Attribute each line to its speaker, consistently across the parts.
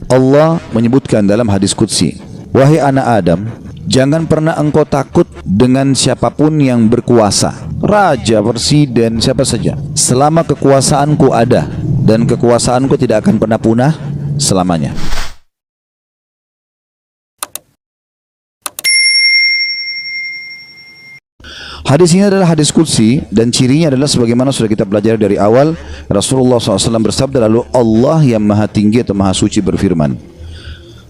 Speaker 1: Allah menyebutkan dalam hadis qudsi, wahai anak Adam, jangan pernah engkau takut dengan siapapun yang berkuasa, raja, presiden, siapa saja, selama kekuasaanku ada, dan kekuasaanku tidak akan pernah punah selamanya. Hadis ini adalah hadis qudsi dan cirinya adalah sebagaimana sudah kita pelajari dari awal. Rasulullah SAW bersabda, lalu Allah yang maha tinggi atau maha suci berfirman.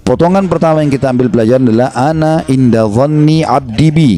Speaker 1: Potongan pertama yang kita ambil pelajaran adalah ana inda dhanni abdi bi.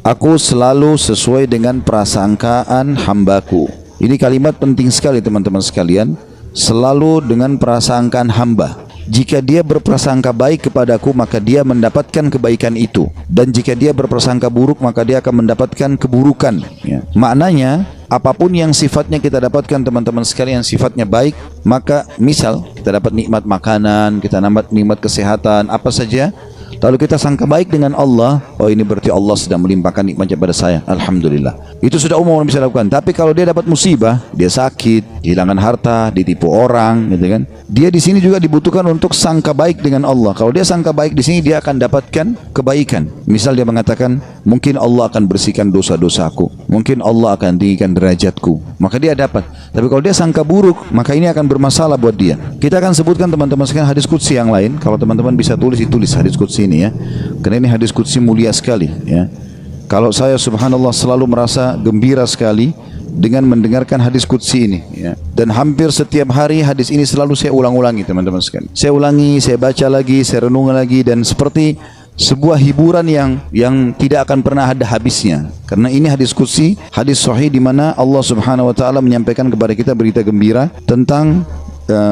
Speaker 1: Aku selalu sesuai dengan prasangkaan hambaku. Ini kalimat penting sekali teman-teman sekalian. Selalu dengan prasangkaan hamba. Jika dia berprasangka baik kepadaku, maka dia mendapatkan kebaikan itu. Dan jika dia berprasangka buruk, maka dia akan mendapatkan keburukan. Ya. Maknanya, apapun yang sifatnya kita dapatkan teman-teman sekalian, sifatnya baik, maka misal kita dapat nikmat makanan, kita dapat nikmat kesehatan, apa saja, lalu kita sangka baik dengan Allah, oh ini berarti Allah sedang melimpahkan nikmatnya pada saya, alhamdulillah. Itu sudah umum orang bisa lakukan. Tapi kalau dia dapat musibah, dia sakit, kehilangan harta, ditipu orang, gitu kan, dia di sini juga dibutuhkan untuk sangka baik dengan Allah. Kalau dia sangka baik di sini, dia akan dapatkan kebaikan. Misal dia mengatakan, mungkin Allah akan bersihkan dosa-dosaku, mungkin Allah akan tinggikan derajatku, maka dia dapat. Tapi kalau dia sangka buruk, maka ini akan bermasalah buat dia. Kita akan sebutkan teman-teman sekalian hadis qudsi yang lain. Kalau teman-teman bisa tulis, ditulis hadis qudsi ini ya, karena ini hadis qudsi mulia sekali ya. Kalau saya subhanallah selalu merasa gembira sekali dengan mendengarkan hadis qudsi ini ya. Dan hampir setiap hari hadis ini selalu saya ulang-ulangi teman-teman sekalian. Saya ulangi, saya baca lagi, saya renung lagi, dan seperti sebuah hiburan yang tidak akan pernah ada habisnya. Karena ini hadis qudsi, hadis sahih di mana Allah Subhanahu wa taala menyampaikan kepada kita berita gembira tentang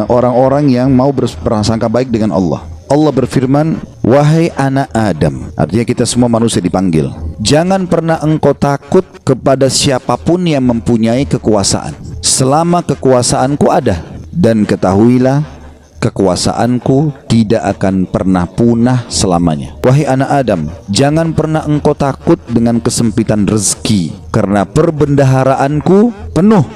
Speaker 1: orang-orang yang mau berprasangka baik dengan Allah. Allah berfirman, wahai anak Adam, artinya kita semua manusia dipanggil, jangan pernah engkau takut kepada siapapun yang mempunyai kekuasaan selama kekuasaanku ada, dan ketahuilah kekuasaanku tidak akan pernah punah selamanya. Wahai anak Adam, jangan pernah engkau takut dengan kesempitan rezeki, karena perbendaharaanku penuh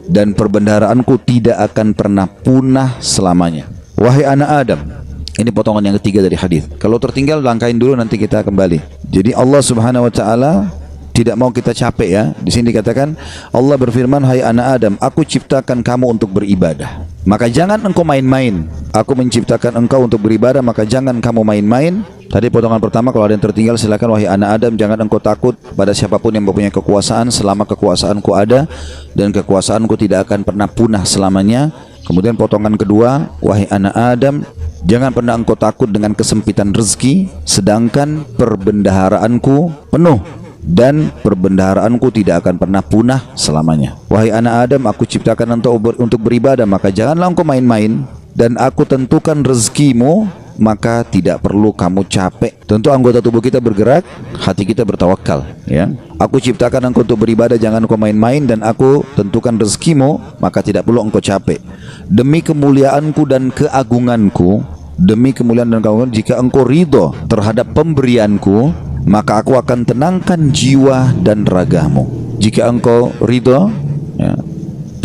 Speaker 1: dan perbendaharaanku tidak akan pernah punah selamanya. Wahai anak Adam, ini potongan yang ketiga dari hadis. Kalau tertinggal langkahin dulu, nanti kita kembali. Jadi Allah Subhanahu wa taala tidak mau kita capek ya. Di sini dikatakan Allah berfirman, hai anak Adam, aku ciptakan kamu untuk beribadah, maka jangan engkau main-main. Aku menciptakan engkau untuk beribadah, maka jangan kamu main-main. Tadi potongan pertama, kalau ada yang tertinggal silakan. Wahai anak Adam, jangan engkau takut pada siapapun yang mempunyai kekuasaan selama kekuasaanku ada, dan kekuasaanku tidak akan pernah punah selamanya. Kemudian potongan kedua, wahai anak Adam, jangan pernah engkau takut dengan kesempitan rezeki, sedangkan perbendaharaanku penuh dan perbendaharaanku tidak akan pernah punah selamanya. Wahai anak Adam, aku ciptakan untuk beribadah, maka janganlah engkau main-main, dan aku tentukan rezekimu, maka tidak perlu kamu capek. Tentu anggota tubuh kita bergerak, hati kita bertawakal ya. Aku ciptakan engkau untuk beribadah, jangan engkau main-main, dan aku tentukan rezekimu, maka tidak perlu engkau capek. Demi kemuliaanku dan keagunganku, demi kemuliaan dan keagungan, jika engkau ridho terhadap pemberianku, maka aku akan tenangkan jiwa dan ragamu. Jika engkau ridho ya,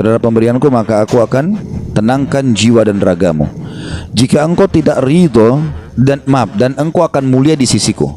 Speaker 1: terhadap pemberianku, maka aku akan tenangkan jiwa dan ragamu. Jika engkau tidak ridho dan engkau akan mulia di sisiku,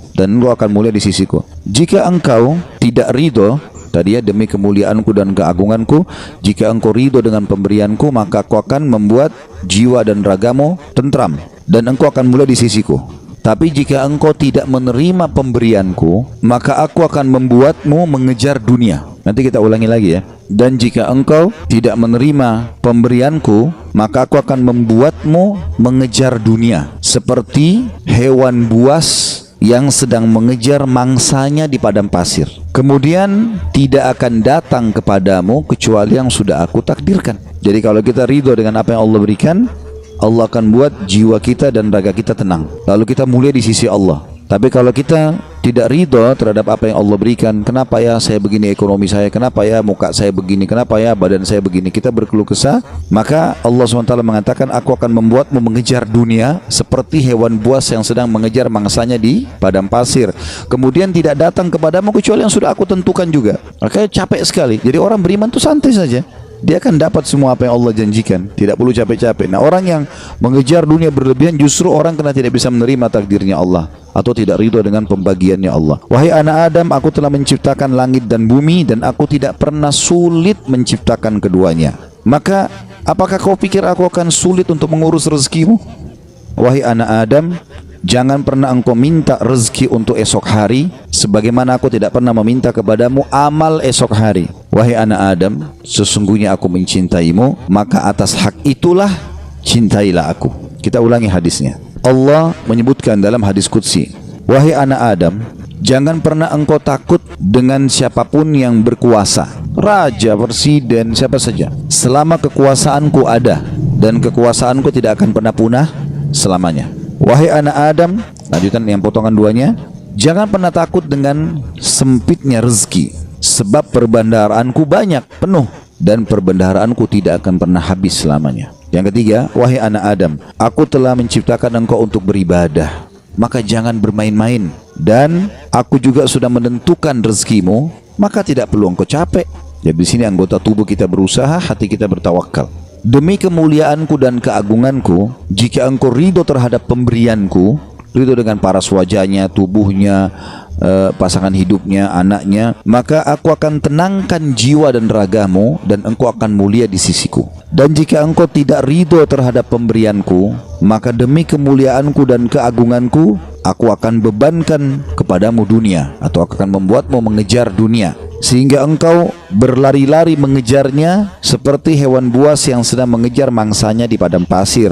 Speaker 1: Jika engkau tidak ridho, tadi ya, demi kemuliaanku dan keagunganku, jika engkau ridho dengan pemberianku, maka aku akan membuat jiwa dan ragamu tentram, dan engkau akan mulia di sisiku. Tapi jika engkau tidak menerima pemberianku, maka aku akan membuatmu mengejar dunia. Nanti kita ulangi lagi ya. Dan jika engkau tidak menerima pemberianku, maka aku akan membuatmu mengejar dunia, seperti hewan buas yang sedang mengejar mangsanya di padang pasir. Kemudian tidak akan datang kepadamu kecuali yang sudah aku takdirkan. Jadi kalau kita ridho dengan apa yang Allah berikan, Allah akan buat jiwa kita dan raga kita tenang, lalu kita mulia di sisi Allah. Tapi kalau kita tidak ridho terhadap apa yang Allah berikan, kenapa ya saya begini ekonomi saya, kenapa ya muka saya begini, kenapa ya badan saya begini, kita berkeluh kesah, maka Allah SWT mengatakan, aku akan membuatmu mengejar dunia seperti hewan buas yang sedang mengejar mangsanya di padang pasir. Kemudian tidak datang kepadamu kecuali yang sudah aku tentukan juga. Makanya capek sekali. Jadi orang beriman itu santai saja. dia akan dapat semua apa yang Allah janjikan, tidak perlu capek-capek. Nah, orang yang mengejar dunia berlebihan justru orang karena tidak bisa menerima takdirnya Allah atau tidak ridho dengan pembagiannya Allah. Wahai anak Adam, aku telah menciptakan langit dan bumi dan aku tidak pernah sulit menciptakan keduanya. Maka apakah kau pikir aku akan sulit untuk mengurus rezekimu? Wahai anak Adam, jangan pernah engkau minta rezeki untuk esok hari sebagaimana aku tidak pernah meminta kepadamu amal esok hari. Wahai anak Adam, sesungguhnya aku mencintaimu, maka atas hak itulah cintailah aku. Kita ulangi hadisnya. Allah menyebutkan dalam hadis qudsi, wahai anak Adam, jangan pernah engkau takut dengan siapapun yang berkuasa, raja, presiden, siapa saja, selama kekuasaanku ada, dan kekuasaanku tidak akan pernah punah selamanya. Wahai anak Adam, lanjutan yang potongan duanya, jangan pernah takut dengan sempitnya rezeki, sebab perbendaharaanku banyak, penuh, dan perbendaharaanku tidak akan pernah habis selamanya. Yang ketiga, wahai anak Adam, aku telah menciptakan engkau untuk beribadah, maka jangan bermain-main, dan aku juga sudah menentukan rezekimu, maka tidak perlu engkau capek. Jadi di sini anggota tubuh kita berusaha, hati kita bertawakal. Demi kemuliaanku dan keagunganku, jika engkau ridho terhadap pemberianku, ridho dengan paras wajahnya, tubuhnya, pasangan hidupnya, anaknya, maka aku akan tenangkan jiwa dan ragamu, dan engkau akan mulia di sisiku. Dan jika engkau tidak ridho terhadap pemberianku, maka demi kemuliaanku dan keagunganku, aku akan bebankan kepadamu dunia, atau akan membuatmu mengejar dunia, sehingga engkau berlari-lari mengejarnya seperti hewan buas yang sedang mengejar mangsanya di padang pasir.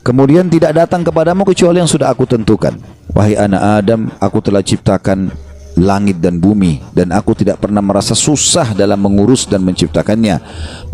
Speaker 1: Kemudian tidak datang kepadamu kecuali yang sudah aku tentukan. Wahai anak Adam, aku telah ciptakan langit dan bumi, dan aku tidak pernah merasa susah dalam mengurus dan menciptakannya.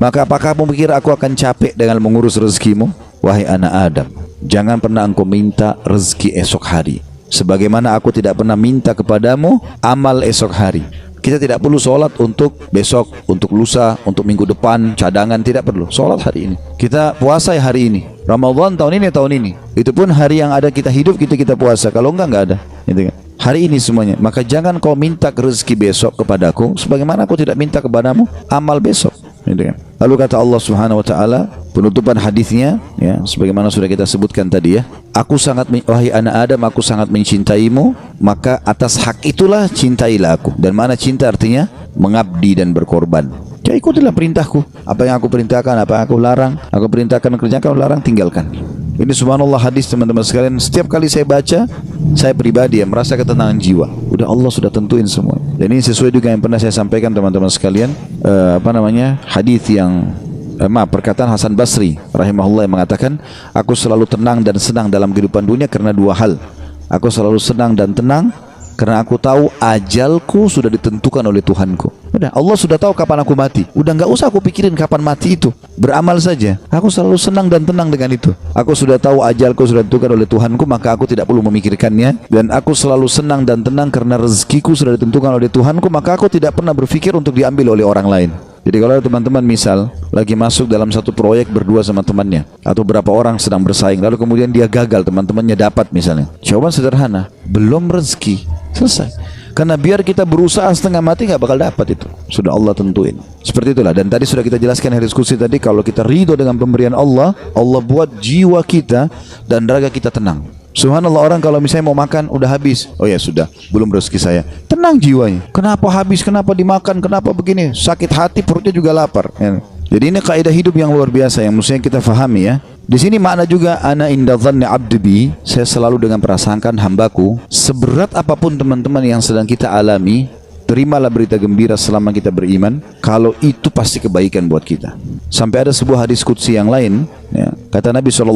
Speaker 1: Maka apakah kamu pikir aku akan capek dengan mengurus rezekimu? Wahai anak Adam, jangan pernah engkau minta rezeki esok hari, sebagaimana aku tidak pernah minta kepadamu amal esok hari. Kita tidak perlu sholat untuk besok, untuk lusa, untuk minggu depan, cadangan, tidak perlu. Sholat hari ini. Kita puasa hari ini. Ramadan tahun ini. Itu pun hari yang ada kita hidup, kita puasa. Kalau enggak ada. Gitu kan? Hari ini semuanya. Maka jangan kau minta rezeki besok kepadaku, sebagaimana aku tidak minta kepadamu amal besok. Gitu kan? Lalu kata Allah Subhanahu Wa Taala, penutupan hadisnya, ya, sebagaimana sudah kita sebutkan tadi, ya. Wahai anak Adam, aku sangat mencintaimu, maka atas hak itulah cintailah aku. Dan mana cinta artinya? Mengabdi dan berkorban. Ya, ikutilah perintahku. Apa yang aku perintahkan, apa yang aku larang, aku perintahkan kerjakan, larang tinggalkan. Ini subhanallah hadis teman-teman sekalian. Setiap kali saya baca, saya pribadi ya merasa ketenangan jiwa. Udah Allah sudah tentuin semua. Dan ini sesuai juga yang pernah saya sampaikan teman-teman sekalian. Hadis yang perkataan Hasan Basri rahimahullah yang mengatakan, aku selalu tenang dan senang dalam kehidupan dunia karena dua hal. Aku selalu senang dan tenang karena aku tahu ajalku sudah ditentukan oleh Tuhanku. Udah, Allah sudah tahu kapan aku mati. Udah nggak usah aku pikirin kapan mati itu. Beramal saja. Aku selalu senang dan tenang dengan itu. Aku sudah tahu ajalku sudah ditentukan oleh Tuhanku, maka aku tidak perlu memikirkannya. Dan aku selalu senang dan tenang karena rezekiku sudah ditentukan oleh Tuhanku, maka aku tidak pernah berpikir untuk diambil oleh orang lain. Jadi kalau teman-teman misal lagi masuk dalam satu proyek berdua sama temannya, atau berapa orang sedang bersaing, lalu kemudian dia gagal, teman-temannya dapat misalnya. Jawaban sederhana, belum rezeki, selesai. Karena biar kita berusaha setengah mati nggak bakal dapat itu. Sudah Allah tentuin. Seperti itulah. Dan tadi sudah kita jelaskan di diskusi tadi, kalau kita ridho dengan pemberian Allah, Allah buat jiwa kita dan raga kita tenang. Subhanallah, orang kalau misalnya mau makan udah habis, oh ya sudah, belum rezeki saya, tenang jiwanya. Kenapa habis, kenapa dimakan, kenapa begini, sakit hati, perutnya juga lapar ya. Jadi ini kaidah hidup yang luar biasa yang mestinya kita fahami ya. Di sini makna juga ana inda dhanni abdi bi, saya selalu dengan prasangkaan hambaku. Seberat apapun teman-teman yang sedang kita alami, terimalah berita gembira selama kita beriman, kalau itu pasti kebaikan buat kita. Sampai ada sebuah hadis qudsi yang lain, ya, kata Nabi SAW,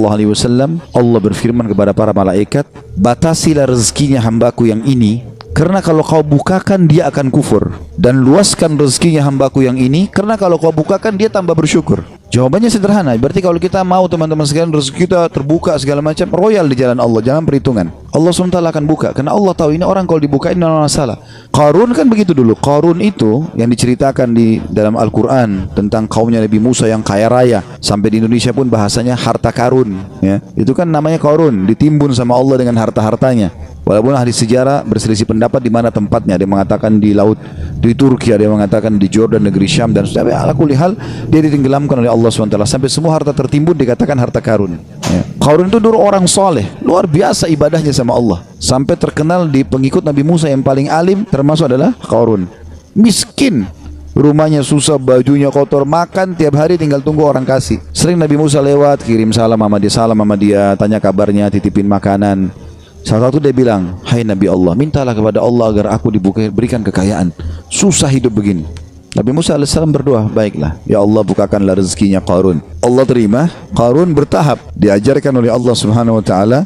Speaker 1: Allah berfirman kepada para malaikat, batasilah rezekinya hambaku yang ini, karena kalau kau bukakan dia akan kufur, dan luaskan rezekinya hambaku yang ini, karena kalau kau bukakan dia tambah bersyukur. Jawabannya sederhana. Berarti kalau kita mau teman-teman sekalian rezeki kita terbuka segala macam, royal di jalan Allah, jangan perhitungan. Allah SWT akan buka, karena Allah tahu ini orang kalau dibukain tidak masalah. Qarun kan begitu dulu. Qarun itu yang diceritakan di dalam Al-Quran tentang kaumnya Nabi Musa yang kaya raya, sampai di Indonesia pun bahasanya harta karun ya. Itu kan namanya Qarun, ditimbun sama Allah dengan harta-hartanya. Walaupun ahli sejarah berselisih pendapat di mana tempatnya. Ada yang mengatakan di laut di Turki, ada yang mengatakan di Jordan, negeri Syam, dan sampai ala kulli hal dia ditenggelamkan oleh Allah SWT sampai semua harta tertimbun dikatakan harta Qarun. Ya. Qarun itu dulu orang soleh, luar biasa ibadahnya sama Allah, sampai terkenal di pengikut Nabi Musa yang paling alim termasuk adalah Qarun. Miskin, rumahnya susah, bajunya kotor, makan tiap hari tinggal tunggu orang kasih. Sering Nabi Musa lewat, kirim salam sama dia, tanya kabarnya, titipin makanan. Salah satu dia bilang, hai Nabi Allah, mintalah kepada Allah agar aku diberikan kekayaan. Susah hidup begini. Nabi Musa AS berdoa, baiklah, ya Allah bukakanlah rezekinya Qarun. Allah terima. Qarun bertahap diajarkan oleh Allah Subhanahu Wa Taala.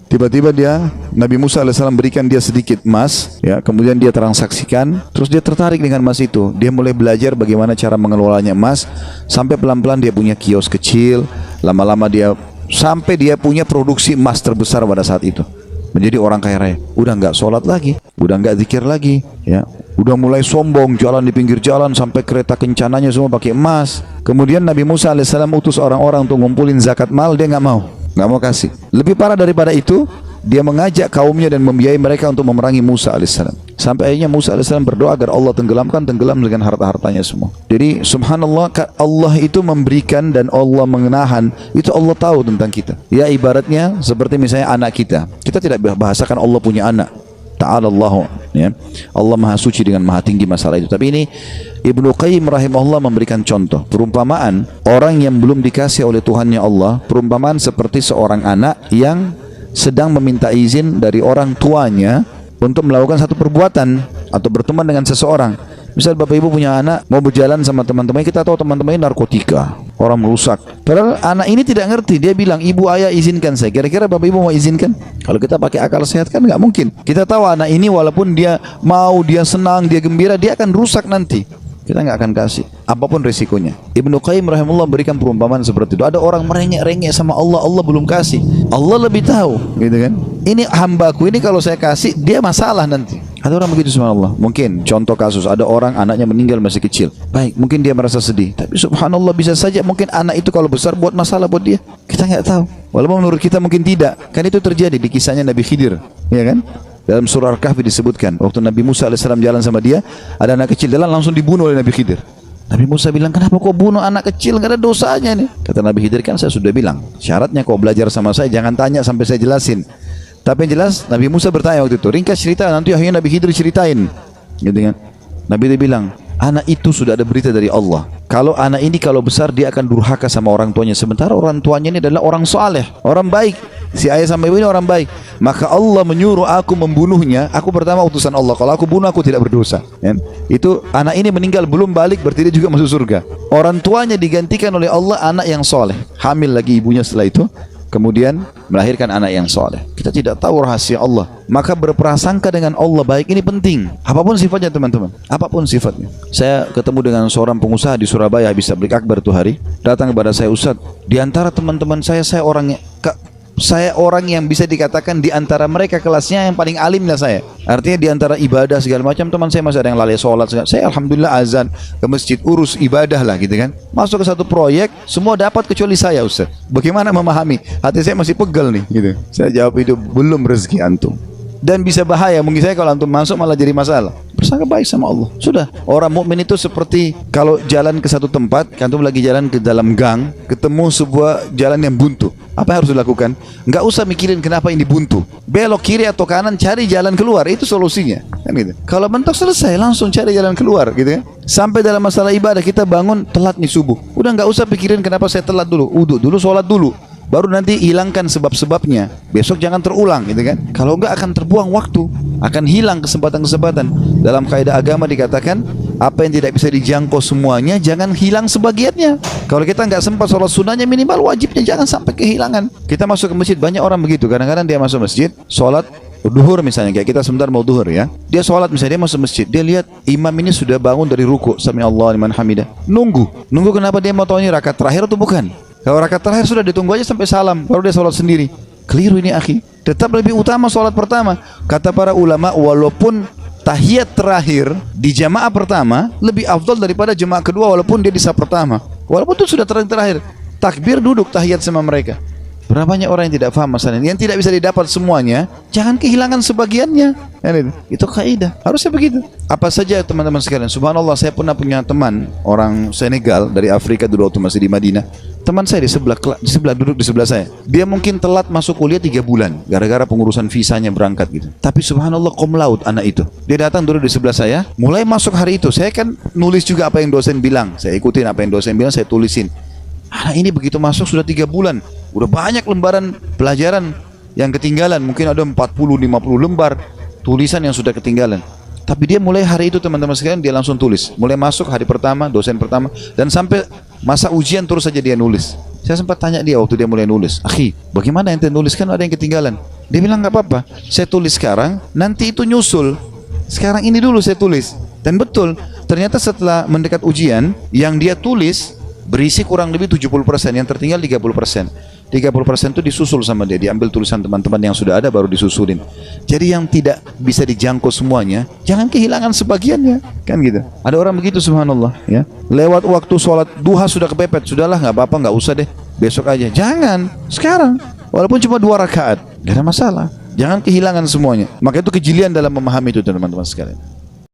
Speaker 1: Tiba-tiba Nabi Musa AS berikan dia sedikit emas, ya, kemudian dia transaksikan, terus dia tertarik dengan emas itu. Dia mulai belajar bagaimana cara mengelolanya emas, sampai pelan-pelan dia punya kios kecil, lama-lama sampai dia punya produksi emas terbesar pada saat itu. Menjadi orang kaya raya. Udah nggak sholat lagi, udah nggak zikir lagi, ya. Udah mulai sombong, jalan di pinggir jalan, sampai kereta kencananya semua pakai emas. Kemudian Nabi Musa AS utus orang-orang untuk ngumpulin zakat mal, dia nggak mau kasih. Lebih parah daripada itu, dia mengajak kaumnya dan membiayai mereka untuk memerangi Musa AS. Sampai akhirnya Musa AS berdoa agar Allah tenggelam dengan harta-hartanya semua. Jadi subhanallah, Allah itu memberikan dan Allah menahan, itu Allah tahu tentang kita. Ya ibaratnya seperti misalnya anak kita. Kita tidak bahasakan Allah punya anak. Ta'ala Allah, ya. Allah maha suci dengan maha tinggi masalah itu. Tapi ini Ibnu Qayyim rahimahullah memberikan contoh perumpamaan orang yang belum dikasih oleh Tuhannya Allah. Perumpamaan seperti seorang anak yang sedang meminta izin dari orang tuanya untuk melakukan satu perbuatan atau berteman dengan seseorang. Misal bapak ibu punya anak mau berjalan sama teman-teman, kita tahu teman-teman ini narkotika, orang merusak. Padahal anak ini tidak ngerti, dia bilang ibu ayah izinkan saya. Kira-kira bapak ibu mau izinkan? Kalau kita pakai akal sehat kan nggak mungkin. Kita tahu anak ini walaupun dia mau, dia senang, dia gembira, dia akan rusak nanti. Kita nggak akan kasih, apapun risikonya. Ibnu Qayyim rahimahullah berikan perumpamaan seperti itu. Ada orang merengek-rengek sama Allah, Allah belum kasih. Allah lebih tahu, gitu kan? Ini hambaku ini kalau saya kasih, dia masalah nanti. Ada orang begitu sama Allah. Mungkin contoh kasus, ada orang anaknya meninggal masih kecil. Baik, mungkin dia merasa sedih. Tapi subhanallah bisa saja mungkin anak itu kalau besar buat masalah buat dia. Kita nggak tahu. Walaupun menurut kita mungkin tidak. Kan itu terjadi di kisahnya Nabi Khidir, ya kan? Dalam surah Al-Kahfi disebutkan, waktu Nabi Musa AS jalan sama dia, ada anak kecil jalan langsung dibunuh oleh Nabi Khidir. Nabi Musa bilang, kenapa kau bunuh anak kecil? Nggak ada dosanya nih. Kata Nabi Khidir, kan saya sudah bilang, syaratnya kau belajar sama saya, jangan tanya sampai saya jelasin. Tapi yang jelas, Nabi Musa bertanya waktu itu, ringkas cerita, nanti akhirnya Nabi Khidir ceritain. Gitu kan? Nabi dia bilang, anak itu sudah ada berita dari Allah. Kalau anak ini kalau besar dia akan durhaka sama orang tuanya. Sementara orang tuanya ini adalah orang soleh, orang baik. Si ayah sama ibu ini orang baik. Maka Allah menyuruh aku membunuhnya. Aku pertama utusan Allah. Kalau aku bunuh aku tidak berdosa. Itu anak ini meninggal belum balik, berarti dia juga masuk surga. Orang tuanya digantikan oleh Allah anak yang soleh. Hamil lagi ibunya setelah itu. Kemudian melahirkan anak yang soleh. Kita tidak tahu rahasia Allah. Maka berprasangka dengan Allah baik ini penting. Apapun sifatnya teman-teman. Apapun sifatnya. Saya ketemu dengan seorang pengusaha di Surabaya habis tabligh akbar tuh hari. Datang kepada saya, Ustaz, di antara teman-teman saya orang yang bisa dikatakan di antara mereka kelasnya yang paling alimnya saya. Artinya di antara ibadah segala macam teman saya masih ada yang lalai sholat. Saya alhamdulillah azan ke masjid, urus ibadah lah gitu kan. Masuk ke satu proyek semua dapat kecuali saya, Ustaz. Bagaimana memahami? Hati saya masih pegel nih gitu. Saya jawab, itu belum rezeki antum. Dan bisa bahaya, mungkin saya kalau antum masuk malah jadi masalah. Bersangka baik sama Allah. Sudah, orang mukmin itu seperti kalau jalan ke satu tempat, antum lagi jalan ke dalam gang, ketemu sebuah jalan yang buntu. Apa yang harus dilakukan? Nggak usah mikirin kenapa ini buntu. Belok kiri atau kanan, cari jalan keluar, itu solusinya. Kan gitu. Kalau mentok selesai, langsung cari jalan keluar, gitu kan? Sampai dalam masalah ibadah, kita bangun telat nih subuh. Udah nggak usah pikirin kenapa saya telat dulu. Wudu dulu, sholat dulu. Baru nanti hilangkan sebab-sebabnya. Besok jangan terulang, gitu kan? Kalau enggak akan terbuang waktu, akan hilang kesempatan-kesempatan. Dalam kaidah agama dikatakan, apa yang tidak bisa dijangkau semuanya, jangan hilang sebagiannya. Kalau kita enggak sempat sholat sunnahnya, minimal wajibnya jangan sampai kehilangan. Kita masuk ke masjid, banyak orang begitu. Kadang-kadang dia masuk masjid, sholat duhur misalnya, kayak kita sebentar mau duhur ya. Dia sholat misalnya, dia masuk masjid, dia lihat imam ini sudah bangun dari ruku, sami Allah liman hamidah. Nunggu kenapa dia mau tahu ini rakaat terakhir atau bukan? Kalau rakaat terakhir sudah ditunggu aja sampai salam, baru dia sholat sendiri. Keliru ini akhi. Tetap lebih utama sholat pertama. Kata para ulama, walaupun tahiyat terakhir di jamaah pertama lebih afdal daripada jamaah kedua walaupun dia di saf pertama. Walaupun itu sudah terakhir. Takbir duduk tahiyat sama mereka. Berapa banyak orang yang tidak paham masalah ini, yang tidak bisa didapat semuanya, jangan kehilangan sebagiannya. Itu kaidah, harusnya begitu. Apa saja teman-teman sekalian, subhanallah, saya pernah punya teman orang Senegal dari Afrika dulu waktu masih di Madinah. Teman saya di sebelah duduk di sebelah saya. Dia mungkin telat masuk kuliah 3 bulan gara-gara pengurusan visanya berangkat gitu. Tapi subhanallah cum laude anak itu. Dia datang duduk di sebelah saya, mulai masuk hari itu. Saya kan nulis juga apa yang dosen bilang. Saya ikutin apa yang dosen bilang, saya tulisin. Anak ini begitu masuk sudah 3 bulan, udah banyak lembaran pelajaran yang ketinggalan. Mungkin ada 40-50 lembar tulisan yang sudah ketinggalan. Tapi dia mulai hari itu teman-teman sekalian, dia langsung tulis. Mulai masuk hari pertama, dosen pertama, dan sampai masa ujian terus saja dia nulis. Saya sempat tanya dia waktu dia mulai nulis, "Akhi, bagaimana ente nulis, kan ada yang ketinggalan?" Dia bilang, "Gak apa-apa, saya tulis sekarang, nanti itu nyusul. Sekarang ini dulu saya tulis." Dan betul, ternyata setelah mendekat ujian, yang dia tulis berisi kurang lebih 70%, yang tertinggal 30%. 30% itu disusul sama dia, diambil tulisan teman-teman yang sudah ada baru disusulin. Jadi yang tidak bisa dijangkau semuanya, jangan kehilangan sebagiannya, kan gitu. Ada orang begitu subhanallah, ya. Lewat waktu sholat duha sudah kepepet, sudahlah nggak apa-apa, nggak usah deh, besok aja. Jangan, sekarang. Walaupun cuma 2 rakaat, nggak ada masalah. Jangan kehilangan semuanya. Maka itu kejelian dalam memahami itu teman-teman sekalian.